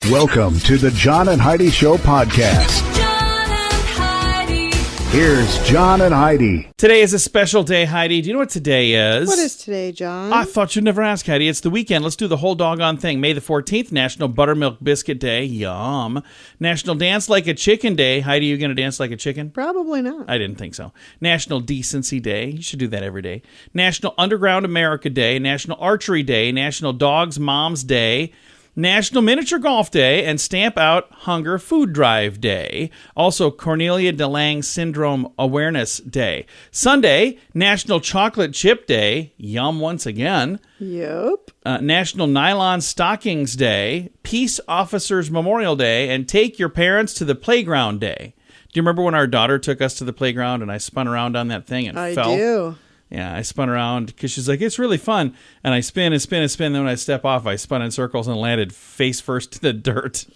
Welcome to the John and Heidi Show podcast. John and Heidi. Here's John and Heidi. Today is a special day, Heidi. Do you know what today is? What is today, John? I thought you'd never ask, Heidi. It's the weekend. Let's do the whole doggone thing. May the 14th, National Buttermilk Biscuit Day. Yum. National Dance Like a Chicken Day. Heidi, you going to dance like a chicken? Probably not. I didn't think so. National Decency Day. You should do that every day. National Underground America Day. National Archery Day. National Dogs Moms Day. National Miniature Golf Day, and Stamp Out Hunger Food Drive Day. Also, Cornelia de Lange Syndrome Awareness Day. Sunday, National Chocolate Chip Day. Yum once again. Yep. National Nylon Stockings Day. Peace Officers Memorial Day, and Take Your Parents to the Playground Day. Do you remember when our daughter took us to the playground and I spun around on that thing and fell? I do. Yeah, I spun around because she's like, it's really fun. And I spin and spin and spin. Then when I step off, I spun in circles and landed face first to the dirt.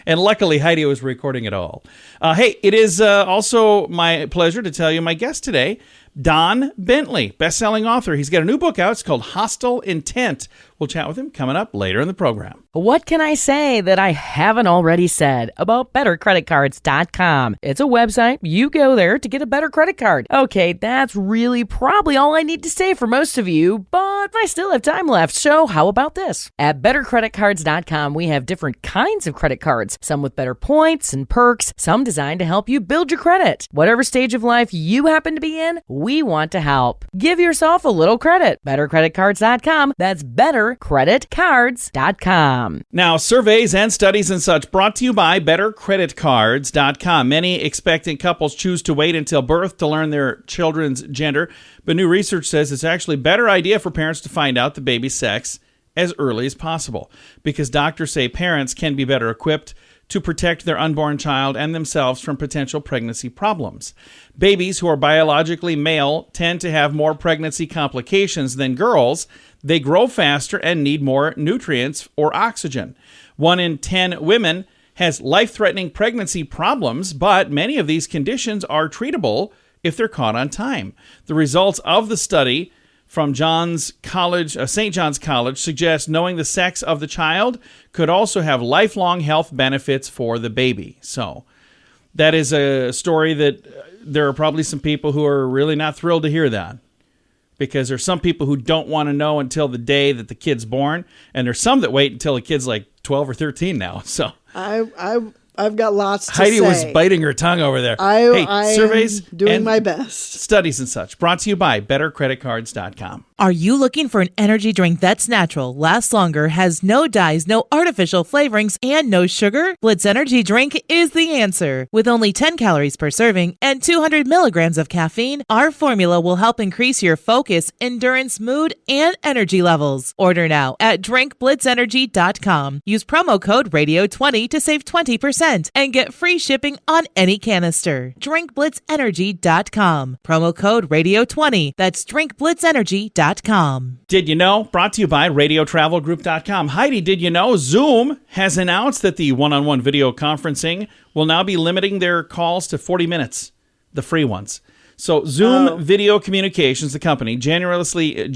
And luckily, Heidi was recording it all. Hey, it is also my pleasure to tell you my guest today, Don Bentley, best-selling author. He's got a new book out. It's called Hostile Intent. We'll chat with him coming up later in the program. What can I say that I haven't already said about BetterCreditCards.com? It's a website. You go there to get a better credit card. Okay, that's really probably all I need to say for most of you, but I still have time left, so how about this? At BetterCreditCards.com, we have different kinds of credit cards, some with better points and perks, some designed to help you build your credit. Whatever stage of life you happen to be in, we want to help. Give yourself a little credit. BetterCreditCards.com. That's BetterCreditCards.com. Now, surveys and studies and such brought to you by BetterCreditCards.com. Many expectant couples choose to wait until birth to learn their children's gender, but new research says it's actually a better idea for parents to find out the baby's sex as early as possible, because doctors say parents can be better equipped to protect their unborn child and themselves from potential pregnancy problems. Babies who are biologically male tend to have more pregnancy complications than girls. They grow faster and need more nutrients or oxygen. 1 in 10 women has life-threatening pregnancy problems, but many of these conditions are treatable if they're caught on time. The results of the study from St. John's College suggests knowing the sex of the child could also have lifelong health benefits for the baby. So that is a story that there are probably some people who are really not thrilled to hear that, because there's some people who don't want to know until the day that the kid's born, and there's some that wait until the kid's like 12 or 13 now. So I've got lots to Heidi say. was biting her tongue over there. I surveys am doing and my best. studies and such brought to you by BetterCreditCards.com. Are you looking for an energy drink that's natural, lasts longer, has no dyes, no artificial flavorings, and no sugar? Blitz Energy Drink is the answer. With only 10 calories per serving and 200 milligrams of caffeine, our formula will help increase your focus, endurance, mood, and energy levels. Order now at drinkblitzenergy.com. Use promo code RADIO20 to save 20% and get free shipping on any canister. drinkblitzenergy.com. Promo code RADIO20. That's drinkblitzenergy.com. Did you know? Brought to you by RadioTravelGroup.com. Heidi, did you know Zoom has announced that the one-on-one video conferencing will now be limiting their calls to 40 minutes, the free ones. So Zoom Video Communications, the company, generously, they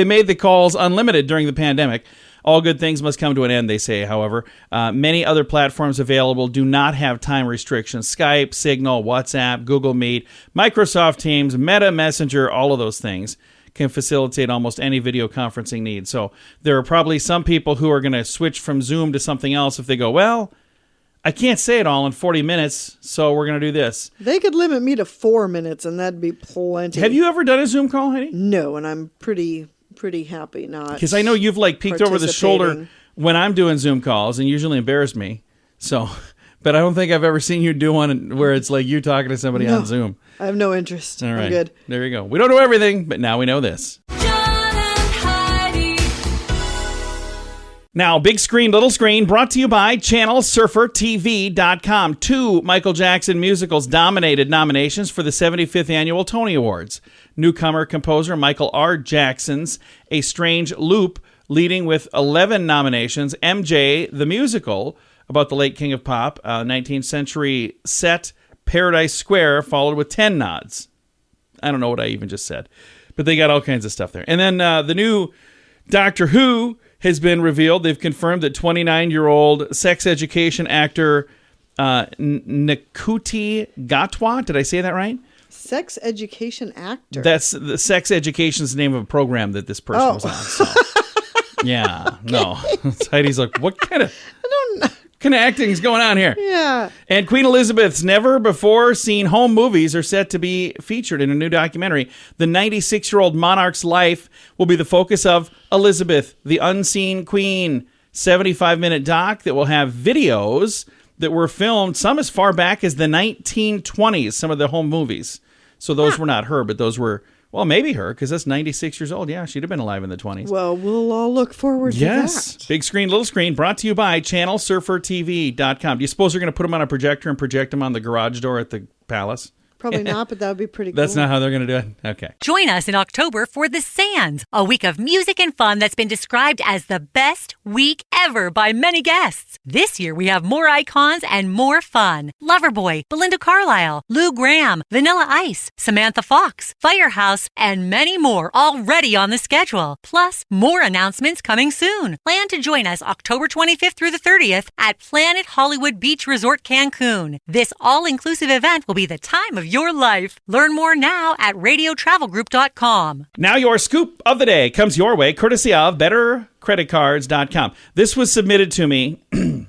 made the calls unlimited during the pandemic. All good things must come to an end, they say, however. Many other platforms available do not have time restrictions. Skype, Signal, WhatsApp, Google Meet, Microsoft Teams, Meta Messenger, all of those things can facilitate almost any video conferencing need. So there are probably some people who are going to switch from Zoom to something else if they go, well, I can't say it all in 40 minutes, so we're going to do this. They could limit me to 4 minutes, and that'd be plenty. Have you ever done a Zoom call, Heidi? No, and I'm pretty happy not. Because I know you've like peeked over the shoulder when I'm doing Zoom calls and usually embarrass me. So, but I don't think I've ever seen you do one where it's like you talking to somebody on Zoom. I have no interest. All right. I'm good. There you go. We don't know everything, but now we know this. John and Heidi. Now, big screen, little screen, brought to you by ChannelSurferTV.com. 2 Michael Jackson musicals dominated nominations for the 75th Annual Tony Awards. Newcomer composer Michael R. Jackson's A Strange Loop, leading with 11 nominations. MJ, the musical, about the late king of pop, 19th century set, Paradise Square, followed with 10 nods. I don't know what I even just said, but they got all kinds of stuff there. And then the new Doctor Who has been revealed. They've confirmed that 29-year-old sex education actor Nikuti Gatwa, did I say that right? Sex education actor. That's the sex education's name of a program that this person was on. So. Yeah, no. Heidi's like, what kind of acting is going on here? Yeah. And Queen Elizabeth's never-before-seen home movies are set to be featured in a new documentary. The 96-year-old monarch's life will be the focus of Elizabeth, the Unseen Queen, 75-minute doc that will have videos that were filmed, some as far back as the 1920s, some of the home movies. So those were not her, but those were, well, maybe her, because that's 96 years old. Yeah, she'd have been alive in the 20s. Well, we'll all look forward to that. Big screen, little screen, brought to you by channelsurfertv.com. Do you suppose you're going to put them on a projector and project them on the garage door at the palace? Probably not, but that would be pretty cool. That's not how they're going to do it? Okay. Join us in October for The Sands, a week of music and fun that's been described as the best week ever by many guests. This year, we have more icons and more fun. Loverboy, Belinda Carlisle, Lou Gramm, Vanilla Ice, Samantha Fox, Firehouse, and many more already on the schedule. Plus, more announcements coming soon. Plan to join us October 25th through the 30th at Planet Hollywood Beach Resort Cancun. This all-inclusive event will be the time of your life. Learn more now at radiotravelgroup.com. Now your scoop of the day comes your way, courtesy of bettercreditcards.com. This was submitted to me. I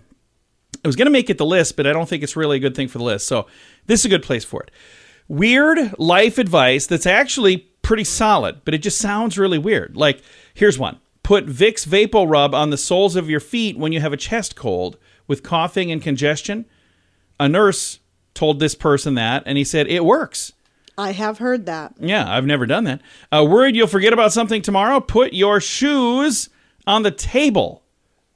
was going to make it the list, but I don't think it's really a good thing for the list. So this is a good place for it. Weird life advice that's actually pretty solid, but it just sounds really weird. Like, here's one. Put Vicks Vapo Rub on the soles of your feet when you have a chest cold with coughing and congestion. A nurse told this person that, and he said, it works. I have heard that. Yeah, I've never done that. Worried you'll forget about something tomorrow? Put your shoes on the table.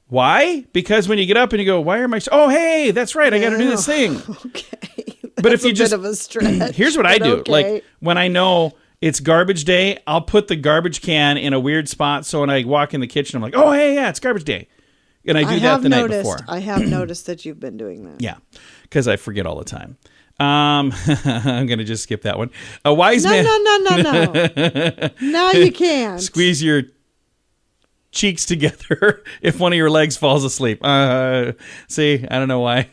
Why? Because when you get up and you go, why are my... Oh, hey, that's right. I got to do this thing. Okay. But if you That's a bit of a stretch. Here's what I do. Okay. Like, when I know it's garbage day, I'll put the garbage can in a weird spot. So when I walk in the kitchen, I'm like, oh, hey, yeah, it's garbage day. And I do that the night before. I have noticed that you've been doing that. Yeah, because I forget all the time. I'm going to just skip that one. A wise man... No. Now you can't. Squeeze your cheeks together if one of your legs falls asleep. See, I don't know why.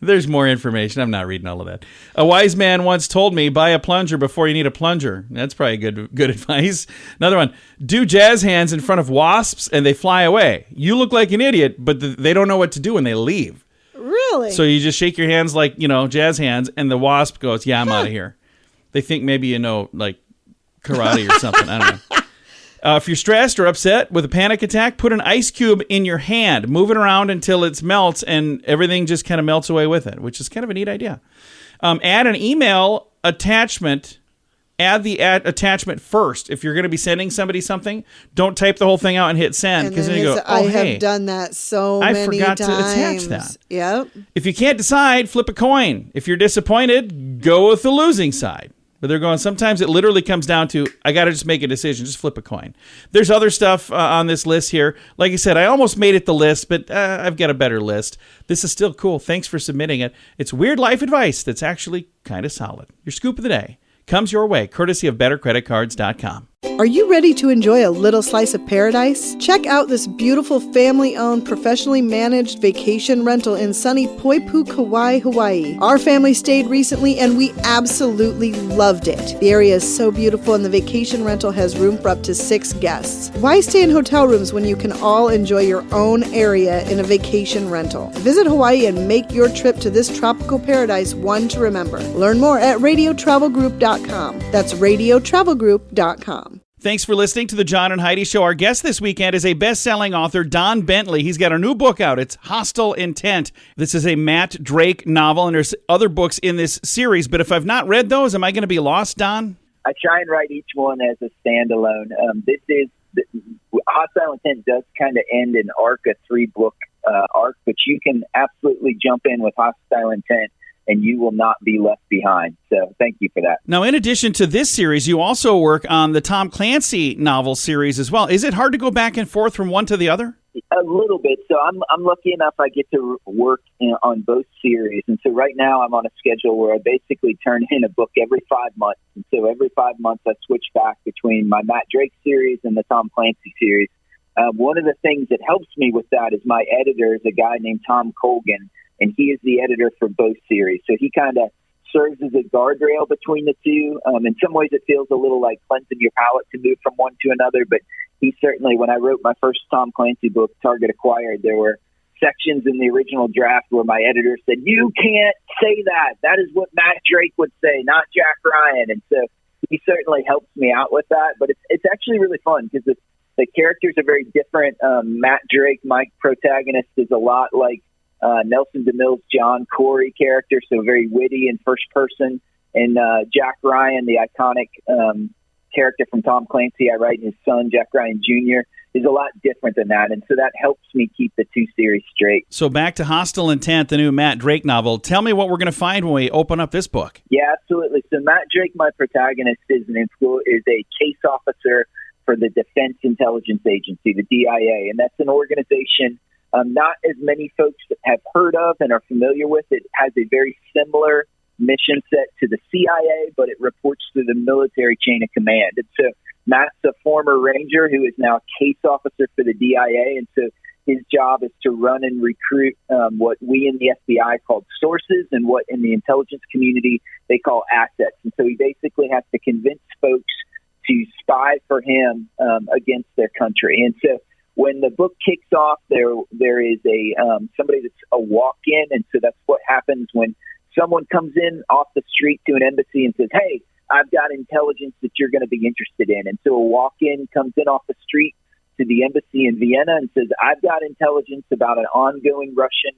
There's more information. I'm not reading all of that. A wise man once told me, buy a plunger before you need a plunger. That's probably good advice. Another one, do jazz hands in front of wasps and they fly away. You look like an idiot, but they don't know what to do when they leave. Really? So you just shake your hands like, jazz hands, and the wasp goes, yeah, I'm out of here. They think maybe you know, like, karate or something. I don't know. If you're stressed or upset with a panic attack, put an ice cube in your hand. Move it around until it melts, and everything just kind of melts away with it, which is kind of a neat idea. Add an email attachment. Add the attachment first. If you're going to be sending somebody something, don't type the whole thing out and hit send, because then you go, I have done that many I forgot times. to attach that. Yep. If you can't decide, flip a coin. If you're disappointed, go with the losing side. But they're going, sometimes it literally comes down to, I got to just make a decision. Just flip a coin. There's other stuff on this list here. Like I said, I almost made it the list, but I've got a better list. This is still cool. Thanks for submitting it. It's weird life advice that's actually kind of solid. Your scoop of the day comes your way, courtesy of bettercreditcards.com. Are you ready to enjoy a little slice of paradise? Check out this beautiful family-owned, professionally managed vacation rental in sunny Poipu, Kauai, Hawaii. Our family stayed recently and we absolutely loved it. The area is so beautiful and the vacation rental has room for up to 6 guests. Why stay in hotel rooms when you can all enjoy your own area in a vacation rental? Visit Hawaii and make your trip to this tropical paradise one to remember. Learn more at radiotravelgroup.com. That's radiotravelgroup.com. Thanks for listening to the John and Heidi Show. Our guest this weekend is a best-selling author, Don Bentley. He's got a new book out. It's Hostile Intent. This is a Matt Drake novel, and there's other books in this series. But if I've not read those, am I going to be lost, Don? I try and write each one as a standalone. Hostile Intent does kind of end an arc, a 3-book arc, but you can absolutely jump in with Hostile Intent and you will not be left behind. So thank you for that. Now, in addition to this series, you also work on the Tom Clancy novel series as well. Is it hard to go back and forth from one to the other? A little bit. So I'm lucky enough I get to work on both series. And so right now I'm on a schedule where I basically turn in a book every 5 months. And so every 5 months I switch back between my Matt Drake series and the Tom Clancy series. One of the things that helps me with that is my editor is a guy named Tom Colgan, and he is the editor for both series. So he kind of serves as a guardrail between the two. In some ways, it feels a little like cleansing your palate to move from one to another, but he certainly, when I wrote my first Tom Clancy book, Target Acquired, there were sections in the original draft where my editor said, "You can't say that. That is what Matt Drake would say, not Jack Ryan." And so he certainly helps me out with that. But it's actually really fun because the characters are very different. Matt Drake, my protagonist, is a lot like Nelson DeMille's John Corey character, so very witty and first person. And Jack Ryan, the iconic character from Tom Clancy, I write, and his son, Jack Ryan Jr., is a lot different than that. And so that helps me keep the two series straight. So back to Hostile Intent, the new Matt Drake novel. Tell me what we're going to find when we open up this book. Yeah, absolutely. So Matt Drake, my protagonist, is a case officer for the Defense Intelligence Agency, the DIA. And that's an organization not as many folks have heard of and are familiar with. It has a very similar mission set to the CIA, but it reports to the military chain of command. And so Matt's a former Ranger who is now a case officer for the DIA, and so his job is to run and recruit what we in the FBI call sources and what in the intelligence community they call assets. And so he basically has to convince folks to spy for him against their country. And so when the book kicks off, there is a somebody that's a walk-in, and so that's what happens when someone comes in off the street to an embassy and says, "Hey, I've got intelligence that you're going to be interested in." And so a walk-in comes in off the street to the embassy in Vienna and says, "I've got intelligence about an ongoing Russian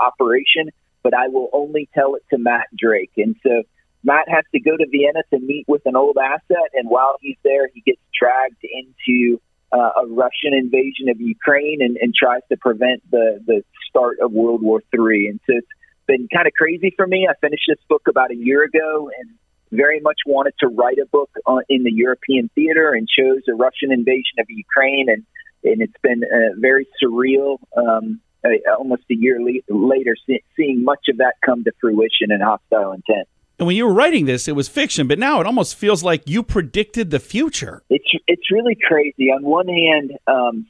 operation, but I will only tell it to Matt Drake." And so Matt has to go to Vienna to meet with an old asset, and while he's there, he gets dragged into a Russian invasion of Ukraine and tries to prevent the start of World War III. And so it's been kind of crazy for me. I finished this book about a year ago and very much wanted to write a book in the European theater and chose a Russian invasion of Ukraine. And it's been very surreal almost a year later, seeing much of that come to fruition in Hostile Intent. And when you were writing this, it was fiction, but now it almost feels like you predicted the future. It's really crazy. On one hand,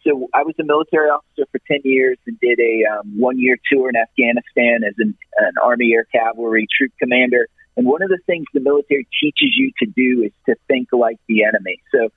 so I was a military officer for 10 years and did a one-year tour in Afghanistan as an Army Air Cavalry troop commander. And one of the things the military teaches you to do is to think like the enemy. So,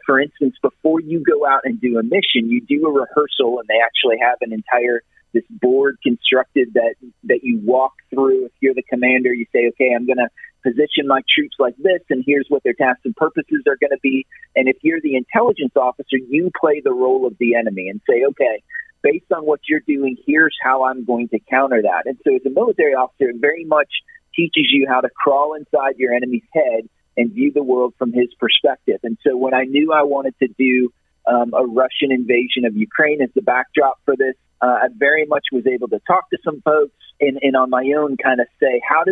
for instance, before you go out and do a mission, you do a rehearsal, and they actually have an entire this board constructed that you walk through. If you're the commander, you say, "Okay, I'm going to position my troops like this, and here's what their tasks and purposes are going to be." And if you're the intelligence officer, you play the role of the enemy and say, "Okay, based on what you're doing, here's how I'm going to counter that." And so as a military officer, it very much teaches you how to crawl inside your enemy's head and view the world from his perspective. And so when I knew I wanted to do a Russian invasion of Ukraine as the backdrop for this, I very much was able to talk to some folks and on my own kind of say, how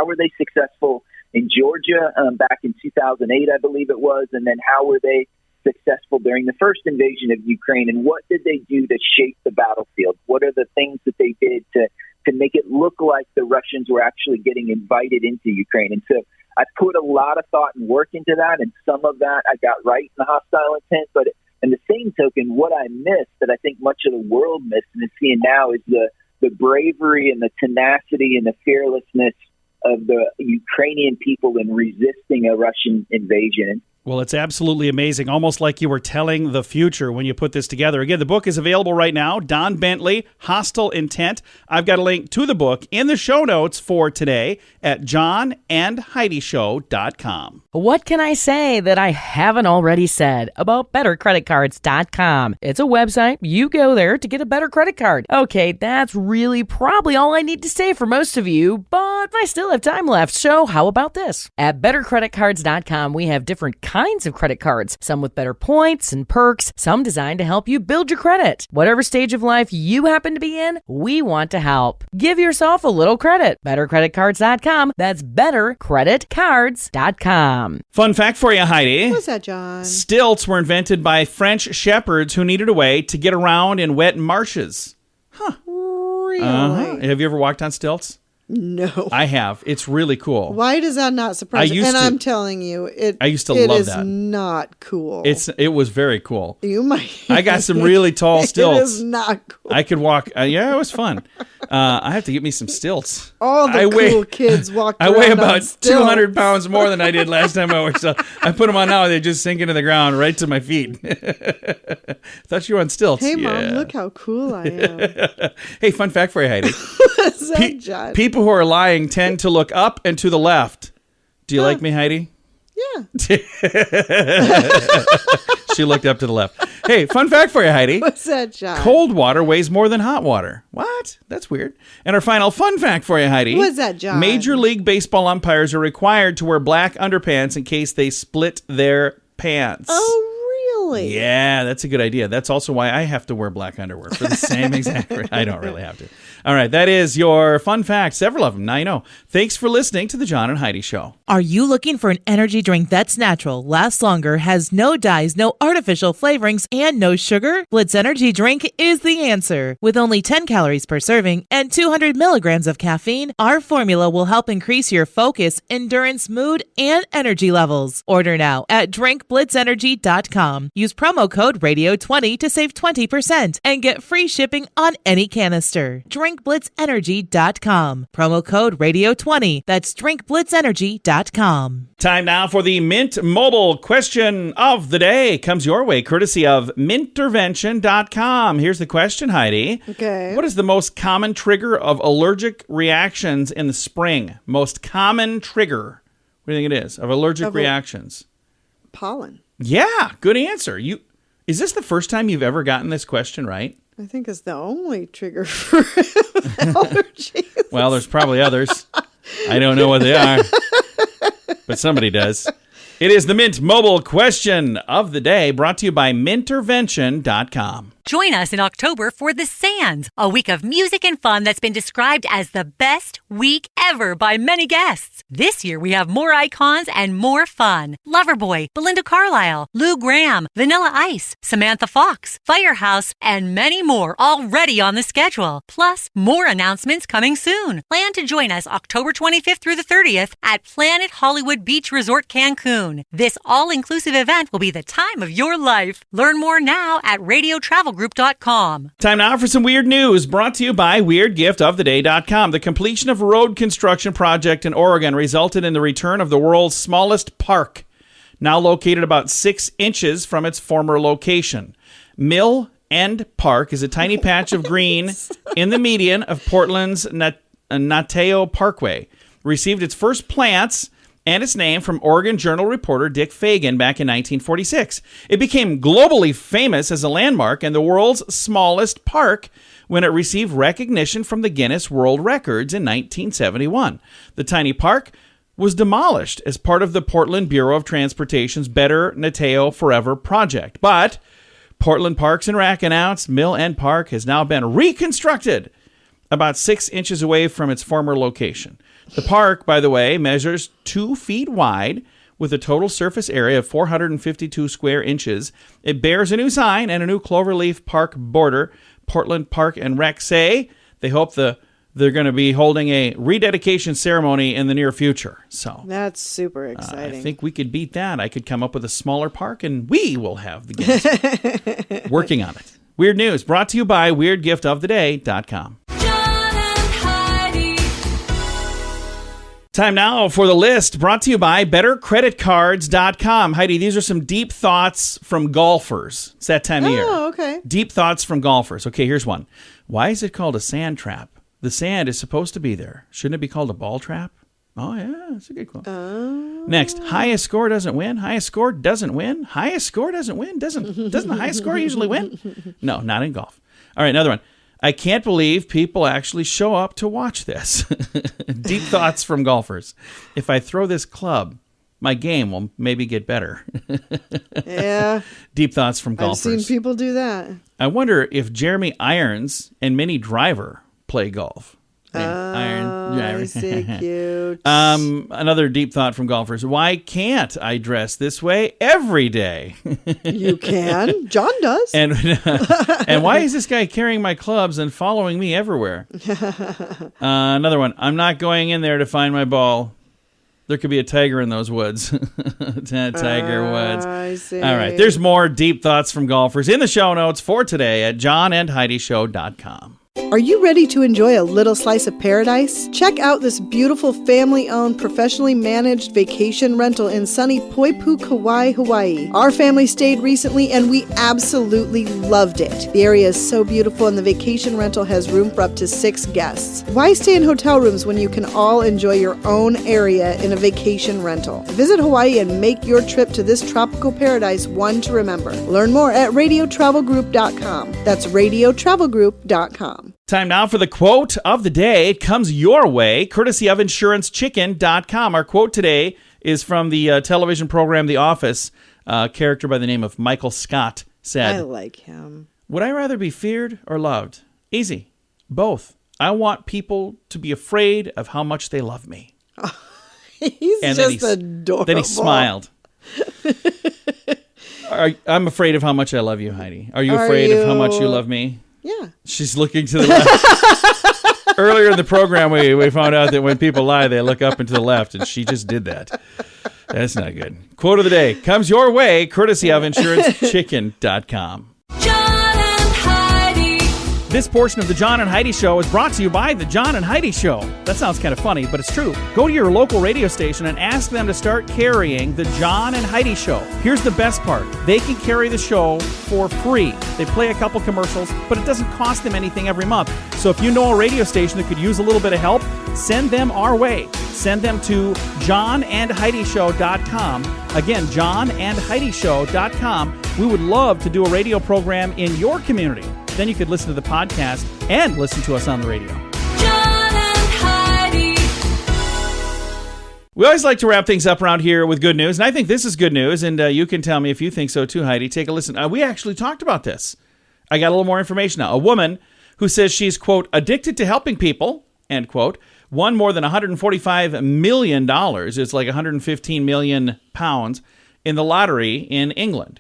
were they successful in Georgia back in 2008, I believe it was, and then how were they successful during the first invasion of Ukraine, and what did they do to shape the battlefield? What are the things that they did to make it look like the Russians were actually getting invited into Ukraine? And so I put a lot of thought and work into that, and some of that I got right in the Hostile Intent. But in the same token, what I missed that I think much of the world missed and is seeing now is the bravery and the tenacity and the fearlessness of the Ukrainian people in resisting a Russian invasion. Well, it's absolutely amazing, almost like you were telling the future when you put this together. Again, the book is available right now, Don Bentley, Hostile Intent. I've got a link to the book in the show notes for today at johnandheidishow.com. What can I say that I haven't already said about bettercreditcards.com? It's a website. You go there to get a better credit card. Okay, that's really probably all I need to say for most of you, but I still have time left, so how about this? At bettercreditcards.com, we have different kinds of credit cards, some with better points and perks, some designed to help you build your credit. Whatever stage of life you happen to be in, we want to help. Give yourself a little credit. BetterCreditCards.com. That's BetterCreditCards.com. Fun fact for you, Heidi. What's that, John? Stilts were invented by French shepherds who needed a way to get around in wet marshes. Really? Have you ever walked on stilts? No. I have. It's really cool. Why does that not surprise you? And to- I'm telling you, I used to it love is that. not cool. It was very cool. You might. I got some really tall stilts. It is not cool. I could walk. Yeah, it was fun. I have to get me some stilts. All the cool kids walked I around weigh on about stilts. 200 pounds more than I did last time I wore. So I put them on now. They just sink into the ground right to my feet. Thought you were on stilts. Hey, Mom, Yeah. look how cool I am. Hey, fun fact for you, Heidi. What's that, John? People who are lying tend to look up and to the left. Do you like me, Heidi? Yeah. She looked up to the left. Hey, fun fact for you, Heidi. What's that, John? Cold water weighs more than hot water. What? That's weird. And our final fun fact for you, Heidi. What's that, John? Major League Baseball umpires are required to wear black underpants in case they split their pants. Oh, really? Yeah, that's a good idea. That's also why I have to wear black underwear for the same exact reason. I don't really have to. All right, that is your fun facts, several of them. Now you know. Thanks for listening to the John and Heidi Show. Are you looking for an energy drink that's natural, lasts longer, has no dyes, no artificial flavorings, and no sugar? Blitz Energy Drink is the answer. With only 10 calories per serving and 200 milligrams of caffeine, our formula will help increase your focus, endurance, mood, and energy levels. Order now at drinkblitzenergy.com. Use promo code RADIO20 to save 20% and get free shipping on any canister. drinkblitzenergy.com. Promo code RADIO20. That's drinkblitzenergy.com. Time now for the Mint Mobile question of the day. Comes your way courtesy of mintervention.com. Here's the question, Heidi. Okay. What is the most common trigger of allergic reactions in the spring? Most common trigger. What do you think it is of allergic reactions? Pollen. Yeah, good answer. Is this the first time you've ever gotten this question right? I think it's the only trigger for allergies. Well, there's probably others. I don't know what they are, but somebody does. It is the Mint Mobile question of the day, brought to you by mintervention.com. Join us in October for The Sands, a week of music and fun that's been described as the best week ever by many guests. This year we have more icons and more fun. Loverboy, Belinda Carlisle, Lou Gramm, Vanilla Ice, Samantha Fox, Firehouse, and many more already on the schedule. Plus, more announcements coming soon. Plan to join us October 25th through the 30th at Planet Hollywood Beach Resort Cancun. This all-inclusive event will be the time of your life. Learn more now at radiotravelgroup.com. Time now for some weird news, brought to you by weirdgiftoftheday.com. The completion of a road construction project in Oregon resulted in the return of the world's smallest park, now located about 6 inches from its former location. Mill End Park is a tiny patch of green in the median of Portland's Nateo Parkway. Received its first plants and its name from Oregon Journal reporter Dick Fagan back in 1946. It became globally famous as a landmark and the world's smallest park when it received recognition from the Guinness World Records in 1971. The tiny park was demolished as part of the Portland Bureau of Transportation's Better Nateo Forever project. But Portland Parks and Rec announced Mill End Park has now been reconstructed about 6 inches away from its former location. The park, by the way, measures 2 feet wide with a total surface area of 452 square inches. It bears a new sign and a new cloverleaf park border. Portland Park and Rec say they hope they're going to be holding a rededication ceremony in the near future. So That's super exciting. I think we could beat that. I could come up with a smaller park, and we will have the Guinness working on it. Weird news brought to you by weirdgiftoftheday.com. John and Heidi. Time now for the list brought to you by bettercreditcards.com. Heidi, these are some deep thoughts from golfers. It's that time of year. Oh, okay. Deep thoughts from golfers. Okay, here's one. Why is it called a sand trap? The sand is supposed to be there. Shouldn't it be called a ball trap? Oh, yeah, that's a good quote. Next, highest score doesn't win. Highest score doesn't win. Highest score doesn't win. Doesn't the highest score usually win? No, not in golf. All right, another one. I can't believe people actually show up to watch this. Deep thoughts from golfers. If I throw this club, my game will maybe get better. Yeah. Deep thoughts from I've golfers. seen people do that. I wonder if Jeremy Irons and Minnie Driver play golf. I see, cute. Another deep thought from golfers. Why can't I dress this way every day? You can. John does. And why is this guy carrying my clubs and following me everywhere? Another one. I'm not going in there to find my ball. There could be a tiger in those woods. Tiger Woods. I see. All right. There's more deep thoughts from golfers in the show notes for today at johnandheidishow.com. Are you ready to enjoy a little slice of paradise? Check out this beautiful family-owned, professionally managed vacation rental in sunny Poipu, Kauai, Hawaii. Our family stayed recently and we absolutely loved it. The area is so beautiful and the vacation rental has room for up to 6 guests. Why stay in hotel rooms when you can all enjoy your own area in a vacation rental? Visit Hawaii and make your trip to this tropical paradise one to remember. Learn more at radiotravelgroup.com. That's radiotravelgroup.com. Time now for the quote of the day. It comes your way, courtesy of insurancechicken.com. Our quote today is from the television program The Office. A character by the name of Michael Scott said, I like him. Would I rather be feared or loved? Easy. Both. I want people to be afraid of how much they love me. He's And just adorable. Then he smiled. I'm afraid of how much I love you, Heidi. Are you afraid of how much you love me? Yeah. She's looking to the left. Earlier in the program, we found out that when people lie, they look up and to the left, and she just did that. That's not good. Quote of the day comes your way, courtesy of insurancechicken.com. John and Heidi. This portion of the John and Heidi Show is brought to you by the John and Heidi Show. That sounds kind of funny, but it's true. Go to your local radio station and ask them to start carrying the John and Heidi Show. Here's the best part. They can carry the show for free. They play a couple commercials, but it doesn't cost them anything every month. So if you know a radio station that could use a little bit of help, send them our way. Send them to johnandheidishow.com. Again, johnandheidishow.com. We would love to do a radio program in your community. Then you could listen to the podcast and listen to us on the radio. John and Heidi. We always like to wrap things up around here with good news, and I think this is good news, and you can tell me if you think so too, Heidi. Take a listen. We actually talked about this. I got a little more information now. A woman who says she's, quote, addicted to helping people, end quote, won more than $145 million, it's like 115 million pounds, in the lottery in England.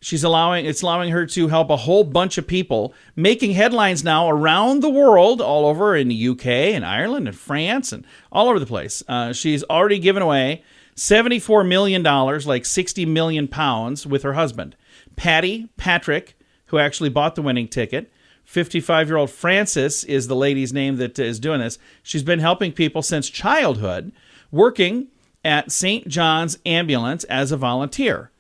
It's allowing her to help a whole bunch of people, making headlines now around the world, all over in the UK and Ireland and France and all over the place. She's already given away $74 million, like 60 million pounds, with her husband. Patrick, who actually bought the winning ticket. 55-year-old Frances is the lady's name that is doing this. She's been helping people since childhood, working at St. John's Ambulance as a volunteer.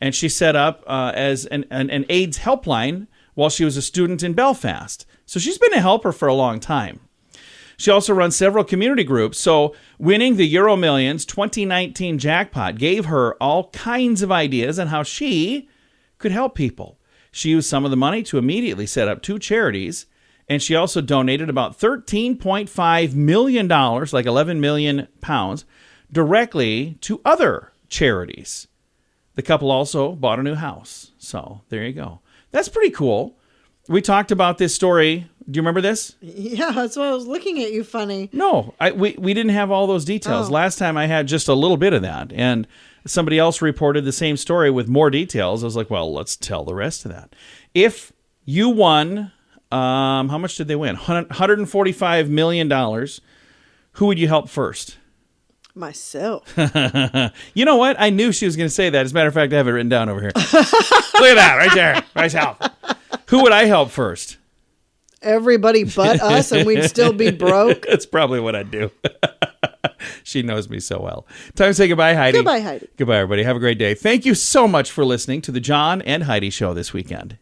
And she set up as an AIDS helpline while she was a student in Belfast. So she's been a helper for a long time. She also runs several community groups. So winning the Euro Millions 2019 jackpot gave her all kinds of ideas on how she could help people. She used some of the money to immediately set up 2 charities. And she also donated about $13.5 million, like 11 million pounds, directly to other charities. The couple also bought a new house. So there you go. That's pretty cool. We talked about this story. Do you remember this? Yeah, that's why I was looking at you funny. No, we didn't have all those details. Oh. Last time I had just a little bit of that. And somebody else reported the same story with more details. I was like, well, let's tell the rest of that. If you won, how much did they win? $145 million. Who would you help first? Myself. You know what? I knew she was going to say that. As a matter of fact, I have it written down over here. Look at that right there. Myself. Who would I help first? Everybody but us, and we'd still be broke. That's probably what I'd do. She knows me so well. Time to say goodbye, Heidi. Goodbye, Heidi. Goodbye, everybody. Have a great day. Thank you so much for listening to the John and Heidi Show this weekend.